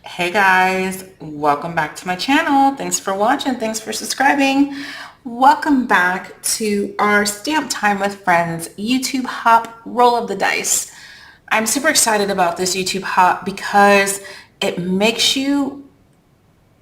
Hey guys, welcome back to my channel. Thanks for watching. Thanks for subscribing. Welcome back to our Stamp Time with Friends YouTube Hop Roll of the Dice. I'm super excited about this YouTube Hop because it makes you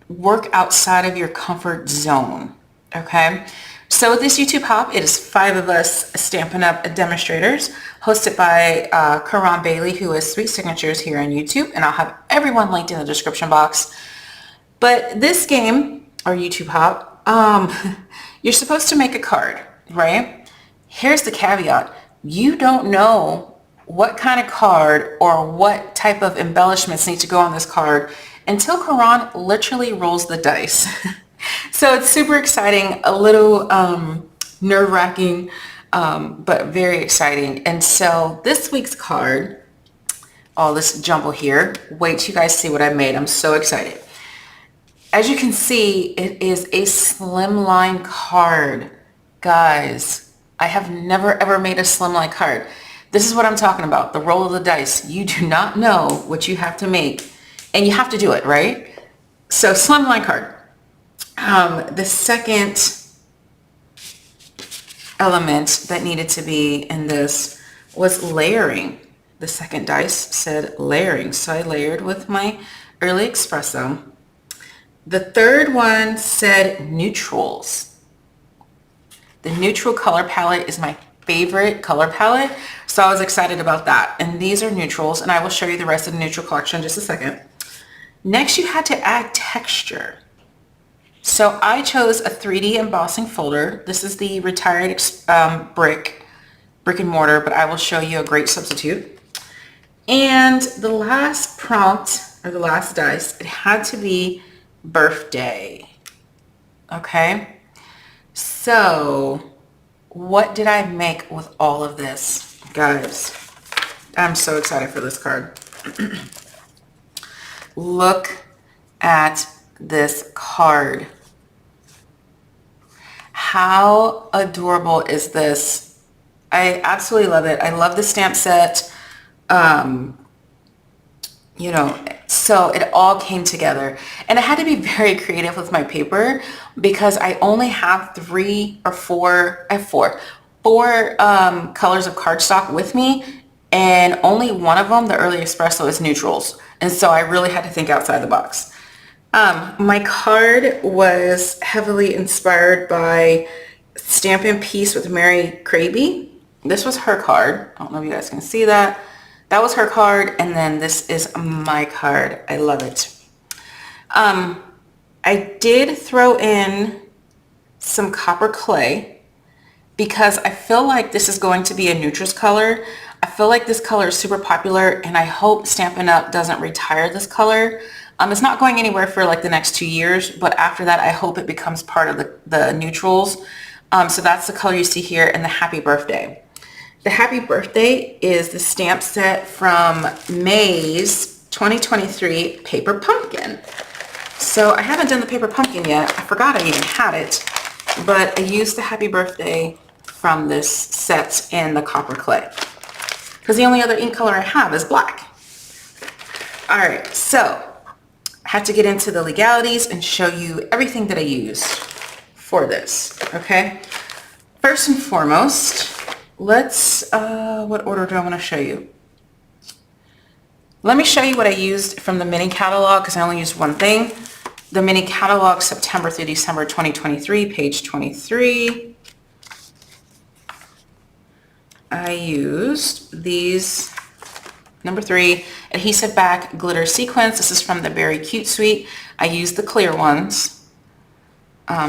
work outside of your comfort zone. Okay, so with this YouTube Hop, it is 5 of us Stampin' Up Demonstrators, hosted by Crumb who has 3 signatures here on YouTube, and I'll have everyone linked in the description box. But this game, or YouTube Hop, you're supposed to make a card, right? Here's the caveat. You don't know what kind of card or what type of embellishments need to go on this card until Karan literally rolls the dice. So it's super exciting, a little nerve-wracking, but very exciting. And so this week's card, all this jumble here, wait till you guys see what I made. I'm so excited. As you can see, it is a Slimline card. Guys, I have never ever made a Slimline card. This is what I'm talking about, the roll of the dice. You do not know what you have to make, and you have to do it, right? So Slimline card. The second element that needed to be in this was layering. The second dice said layering, so I layered with my early Espresso. The third one said neutrals. The neutral color palette is my favorite color palette, so I was excited about that. And these are neutrals, and I will show you the rest of the neutral collection in just a second. Next, you had to add texture. So I chose a 3D embossing folder. This is the retired brick and mortar, but I will show you a great substitute. And the last prompt, or the last dice, it had to be birthday. Okay, so what did I make with all of this? Guys, I'm so excited for this card. Look at this card. How adorable is this? I absolutely love it. I love the stamp set. So it all came together, and I had to be very creative with my paper because I only have four colors of cardstock with me, and only one of them, the early Espresso, is neutrals. And so I really had to think outside the box. My card was heavily inspired by Stampin' Peace with Mary Kraby. This was her card. I don't know if you guys can see that. That was her card, and then this is my card. I love it. I did throw in some copper clay because I feel like this is going to be a neutrals color. I feel like this color is super popular, and I hope Stampin' Up doesn't retire this color. It's not going anywhere for like the next 2 years, but after that, I hope it becomes part of the neutrals. So that's the color you see here, and the Happy Birthday. The Happy Birthday is the stamp set from May's 2023 Paper Pumpkin. So I haven't done the Paper Pumpkin yet. I forgot I even had it, but I used the Happy Birthday from this set in the copper clay because the only other ink color I have is black. All right, so I have to get into the legalities and show you everything that I used for this, okay? First and foremost, let's, what order do I want to show you? Let me show you what I used from the mini catalog because I only used one thing. The mini catalog, September through December 2023, page 23. I used these, number 3, Adhesive Back Glitter Sequins. This is from the Berry Cute Suite. I used the clear ones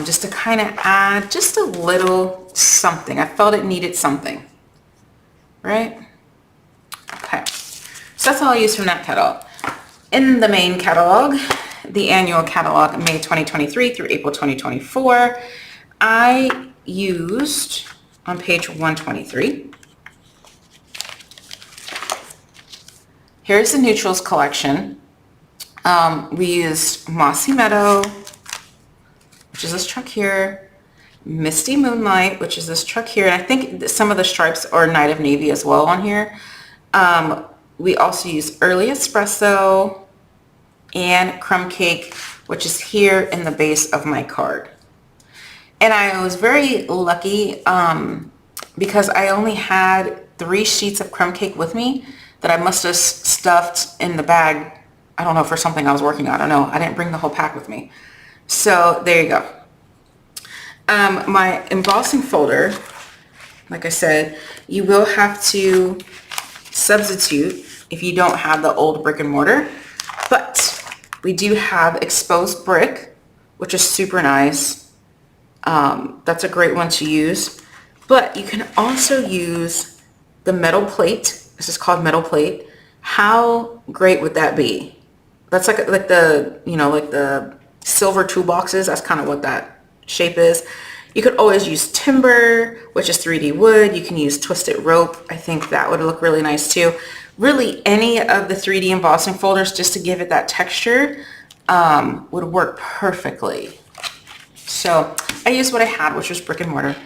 just to kind of add just a little something. I felt it needed something, right? Okay, so that's all I used from that catalog. In the main catalog, the annual catalog, May 2023 through April 2024, I used on page 123. Here's the neutrals collection. We used Mossy Meadow, which is this truck here, Misty Moonlight, which is this truck here, and I think some of the stripes are Night of Navy as well on here. We also used Early Espresso, and Crumb Cake, which is here in the base of my card. And I was very lucky because I only had 3 sheets of Crumb Cake with me that I must have stuffed in the bag. I don't know, for something I was working on. I don't know. I didn't bring the whole pack with me. So there you go. My embossing folder, like I said, you will have to substitute if you don't have the old brick and mortar. But we do have exposed brick, which is super nice. That's a great one to use. But you can also use the metal plate. This is called metal plate. How great would that be? That's like the, you know, like the silver toolboxes. That's kind of what that shape is. You could always use timber, which is 3D wood. You can use twisted rope. I think that would look really nice too. Really, any of the 3D embossing folders, just to give it that texture, would work perfectly. So I used what I had, which was brick and mortar.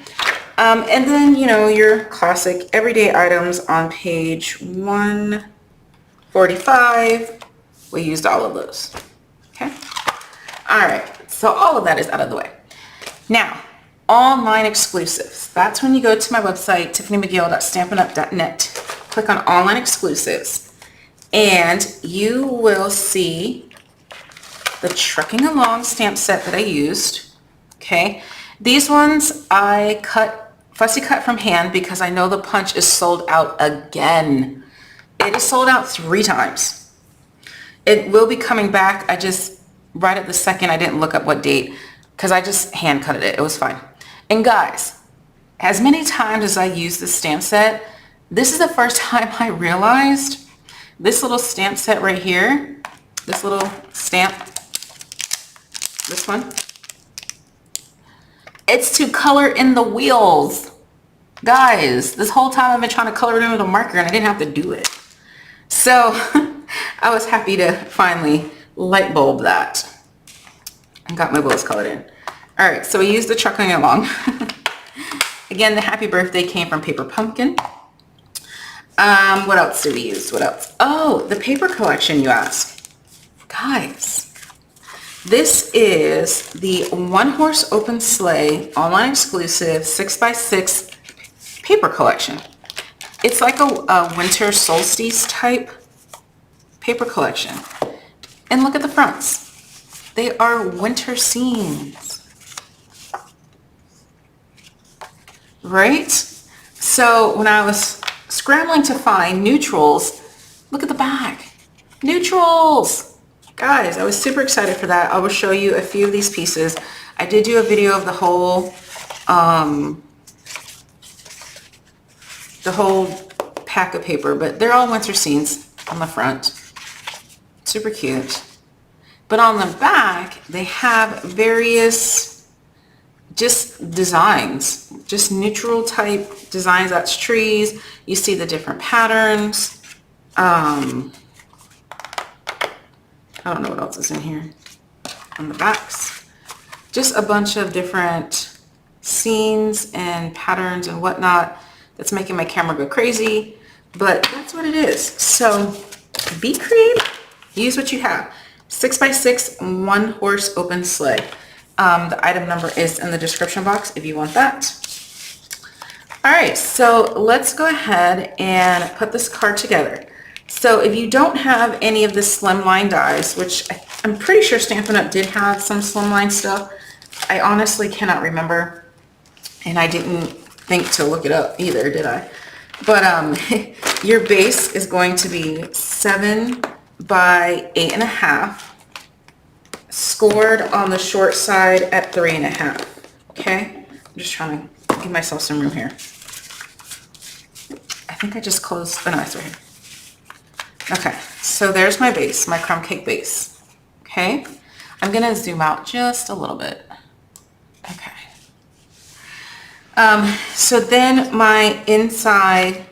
And then, you know, your classic everyday items on page 145. We used all of those. Okay. All right. So all of that is out of the way. Now, online exclusives. That's when you go to my website, tiffanymcgill.stampinup.net. Click on online exclusives, and you will see the Trucking Along stamp set that I used. Okay. These ones I fussy cut from hand because I know the punch is sold out again. It is sold out 3 times. It will be coming back. I just, right at the second, I didn't look up what date because I just hand cutted it. It was fine. And guys, as many times as I use this stamp set, this is the first time I realized this little stamp set right here, this little stamp, this one, it's to color in the wheels. Guys, this whole time I've been trying to color it in with a marker and I didn't have to do it. So I was happy to finally light bulb that and got my wheels colored in. All right, so we used the Trucking Along. Again, the happy birthday came from Paper Pumpkin. What else did we use? What else? Oh, the paper collection, you ask. Guys, this is the One Horse Open Sleigh online exclusive 6x6 paper collection. It's like a winter solstice type paper collection. And look at the fronts. They are winter scenes. Right? So when I was scrambling to find neutrals, look at the back. Neutrals! Guys, I was super excited for that. I will show you a few of these pieces. I did do a video of the whole pack of paper, but they're all winter scenes on the front. Super cute. But on the back, they have various just designs, just neutral type designs. That's trees. You see the different patterns. I don't know what else is in here on the backs. Just a bunch of different scenes and patterns and whatnot. That's making my camera go crazy, but that's what it is. So be creative. Use what you have. 6x6 One Horse Open Sleigh. The item number is in the description box if you want that. All right, so let's go ahead and put this card together. So if you don't have any of the Slimline dies, which I'm pretty sure Stampin' Up! Did have some Slimline stuff. I honestly cannot remember, and I didn't think to look it up either, did I? But your base is going to be 7 by 8.5, scored on the short side at 3.5. Okay, I'm just trying to give myself some room here. I think I just closed. Oh no, it's right here. Okay, so there's my base, my crumb cake base. Okay, I'm gonna zoom out just a little bit. Okay. So then my inside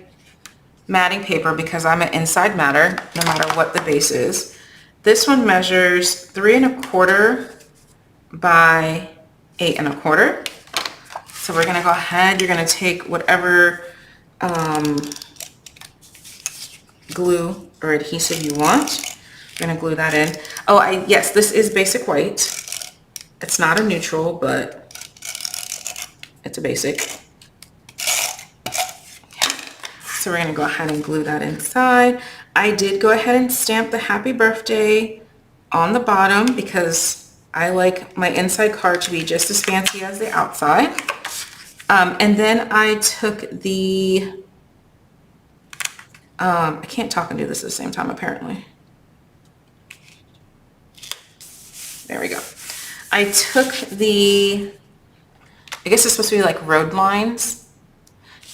matting paper, because I'm an inside matter, no matter what the base is. This one measures 3.25 by 8.25. So we're gonna go ahead, you're gonna take whatever glue or adhesive you want. I'm gonna glue that in. Oh, yes, this is basic white. It's not a neutral, but it's a basic. So we're gonna go ahead and glue that inside. I did go ahead and stamp the happy birthday on the bottom because I like my inside card to be just as fancy as the outside. And then I took the, I can't talk and do this at the same time apparently. There we go. I took the, I guess it's supposed to be like road lines,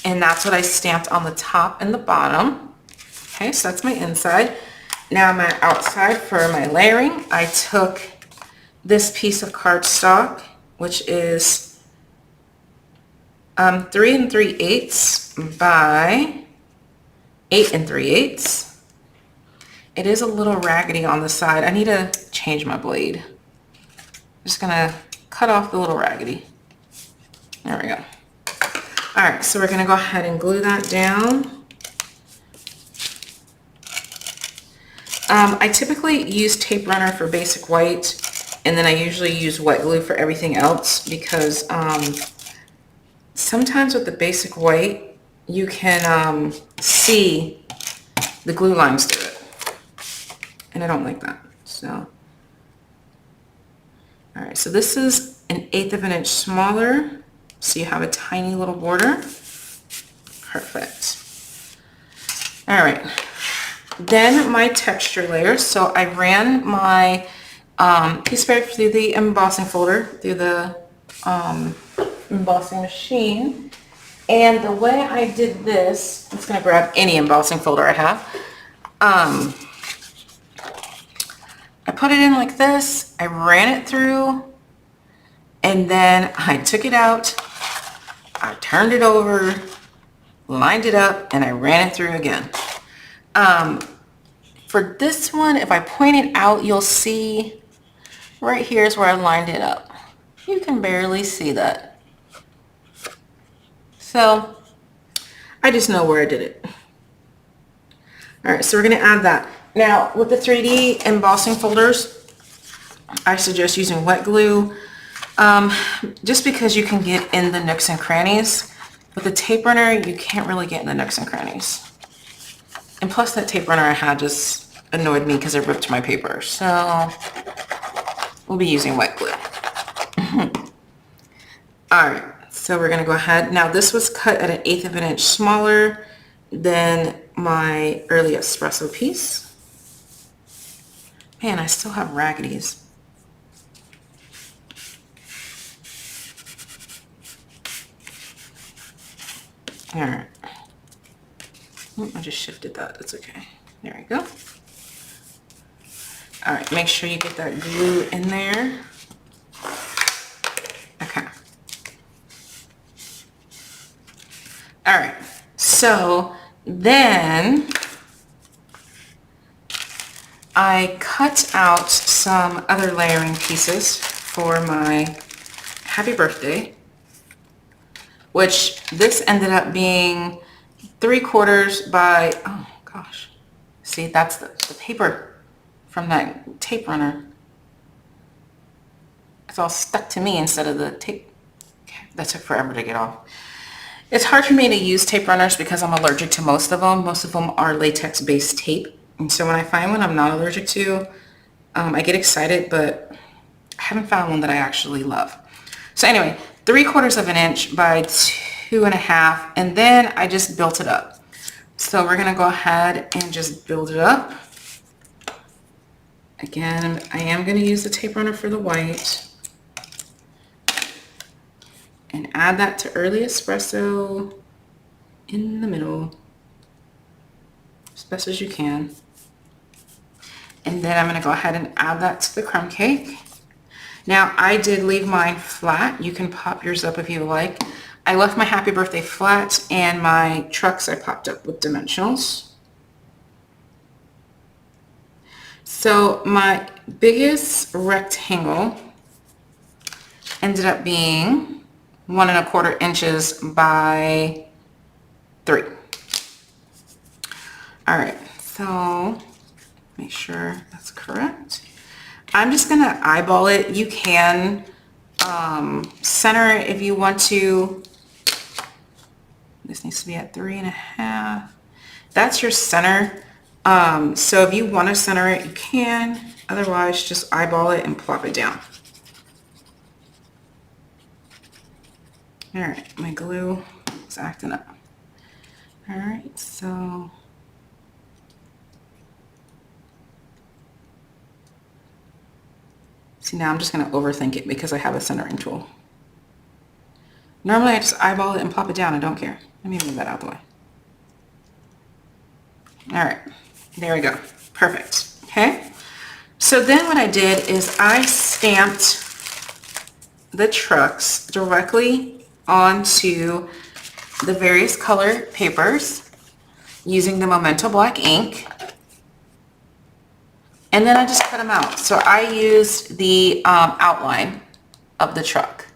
and that's what I stamped on the top and the bottom. Okay, so that's my inside. Now my outside for my layering, I took this piece of cardstock, which is 3 3/8 by 8 3/8. It is a little raggedy on the side. I need to change my blade. I'm just gonna cut off the little raggedy. There we go. All right, so we're gonna go ahead and glue that down. I typically use tape runner for basic white, and then I usually use wet glue for everything else because sometimes with the basic white, you can see the glue lines through it, and I don't like that. So, all right, so this is 1/8 of an inch smaller, so you have a tiny little border. Perfect. All right. Then my texture layers. So I ran my piece of paper through the embossing folder, through the embossing machine. And the way I did this, I'm just going to grab any embossing folder I have. I put it in like this. I ran it through. And then I took it out. I turned it over, lined it up, and I ran it through again. For this one, if I point it out, you'll see right here is where I lined it up. You can barely see that. So I just know where I did it. All right, so we're gonna add that. Now with the 3D embossing folders, I suggest using wet glue, just because you can get in the nooks and crannies. With the tape runner, you can't really get in the nooks and crannies. And plus that tape runner I had just annoyed me because it ripped my paper. So we'll be using wet glue. All right, so we're gonna go ahead. Now this was cut at 1/8 of an inch smaller than my early espresso piece. Man, I still have raggities. All right. I just shifted that. That's okay. There we go. All right. Make sure you get that glue in there. Okay. All right. So then I cut out some other layering pieces for my happy birthday, which this ended up being 3/4 by, oh gosh, see, that's the paper from that tape runner. It's all stuck to me instead of the tape. Okay, that took forever to get off. It's hard for me to use tape runners because I'm allergic to most of them. Most of them are latex-based tape. And so when I find one I'm not allergic to, I get excited, but I haven't found one that I actually love. So anyway, 3/4 of an inch by 2.5, and then I just built it up. So we're gonna go ahead and just build it up. Again, I am gonna use the tape runner for the white. And add that to early espresso in the middle, as best as you can. And then I'm gonna go ahead and add that to the crumb cake. Now I did leave mine flat. You can pop yours up if you like. I left my happy birthday flat, and my trucks I popped up with dimensionals. So my biggest rectangle ended up being 1.25 inches by 3. All right, so Make sure that's correct. I'm just gonna eyeball it. You can center it if you want to. This needs to be at 3.5. That's your center. So if you want to center it, you can. Otherwise, just eyeball it and plop it down. All right, my glue is acting up. All right, so see, now I'm just going to overthink it because I have a centering tool. Normally I just eyeball it and plop it down. I don't care. Let me move that out the way. All right, there we go. Perfect. Okay. So then what I did is I stamped the trucks directly onto the various color papers using the Memento black ink. And then I just cut them out. So I used the outline of the truck,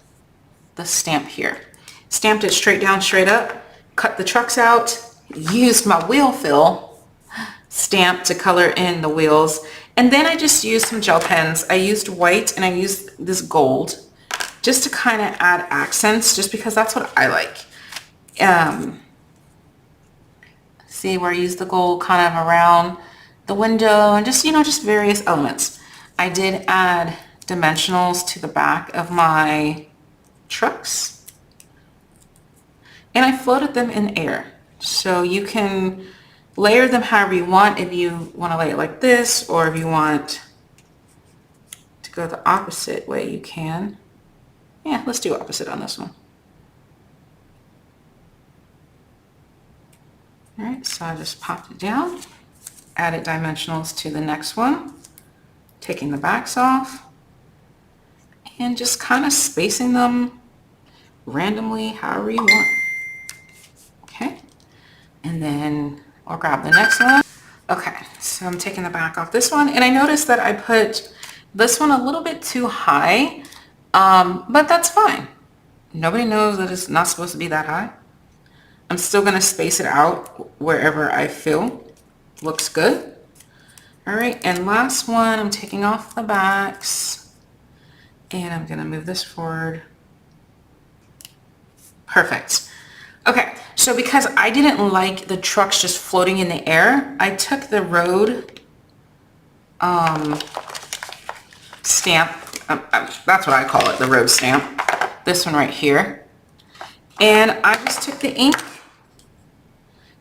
the stamp here. Stamped it straight down, straight up, cut the trucks out, used my wheel fill stamp to color in the wheels. And then I just used some gel pens. I used white and I used this gold just to kind of add accents, just because that's what I like. See where I used the gold kind of around the window and just, you know, just various elements. I did add dimensionals to the back of my trucks and I floated them in air. So you can layer them however you want. If you want to lay it like this, or if you want to go the opposite way, you can. Yeah, let's do opposite on this one. All right, so I just popped it down, added dimensionals to the next one, taking the backs off, and just kind of spacing them randomly, however you want. Okay, and then I'll grab the next one. Okay, so I'm taking the back off this one, and I noticed that I put this one a little bit too high, but that's fine. Nobody knows that it's not supposed to be that high. I'm still gonna space it out wherever I feel looks good. All right, and last one, I'm taking off the backs, and I'm gonna move this forward. Perfect. Okay, so because I didn't like the trucks just floating in the air, I took the road stamp, that's what I call it, the road stamp, this one right here, and I just took the ink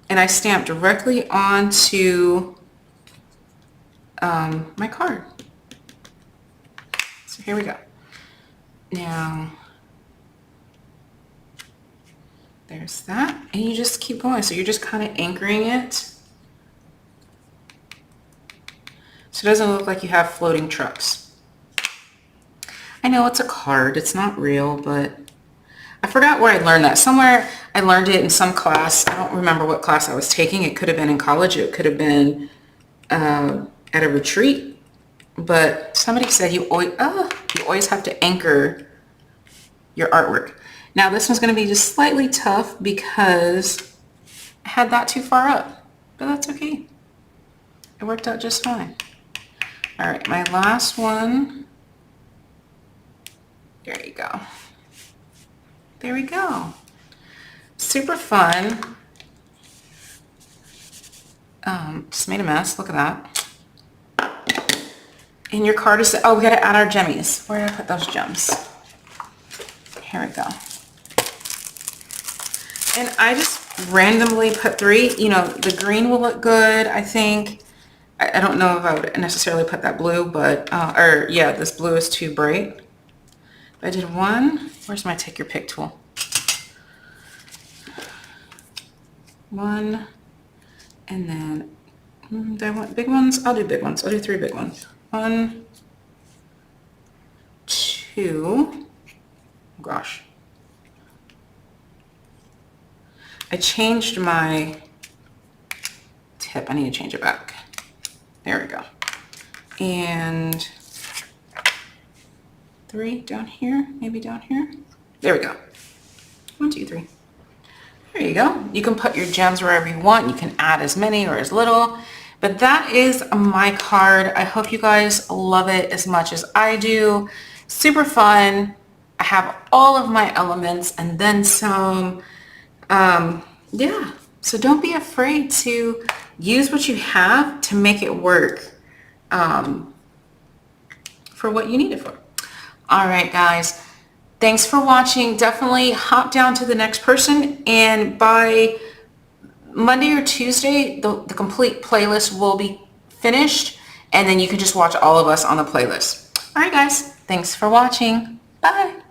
and I stamped directly onto my card. So here we go. Now, there's that, and you just keep going. So you're just kind of anchoring it so it doesn't look like you have floating trucks. I know it's a card, it's not real, but I forgot where I learned that. Somewhere I learned it in some class. I don't remember what class I was taking. It could have been in college. It could have been at a retreat. But somebody said you always have to anchor your artwork. Now this one's going to be just slightly tough because I had that too far up. But that's okay. It worked out just fine. All right, my last one. There you go. There we go. Super fun. Just made a mess. Look at that. And your card is, oh, we got to add our jemmies. Where did I put those gems? Here we go. And I just randomly put 3. You know, the green will look good, I think. I don't know if I would necessarily put that blue, but, or yeah, this blue is too bright. I did 1. Where's my take your pick tool? 1, and then do I want big ones? I'll do big ones. I'll do 3 big ones. 1, 2. Gosh, I changed my tip. I need to change it back. There we go. And 3 down here, maybe down here. There we go. 1, 2, 3. There you go. You can put your gems wherever you want. You can add as many or as little. But that is my card. I hope you guys love it as much as I do. Super fun. I have all of my elements and then some. Yeah, so don't be afraid to use what you have to make it work for what you need it for. All right, guys. Thanks for watching. Definitely hop down to the next person, and by Monday or Tuesday, the complete playlist will be finished, and then you can just watch all of us on the playlist. All right, guys. Thanks for watching. Bye.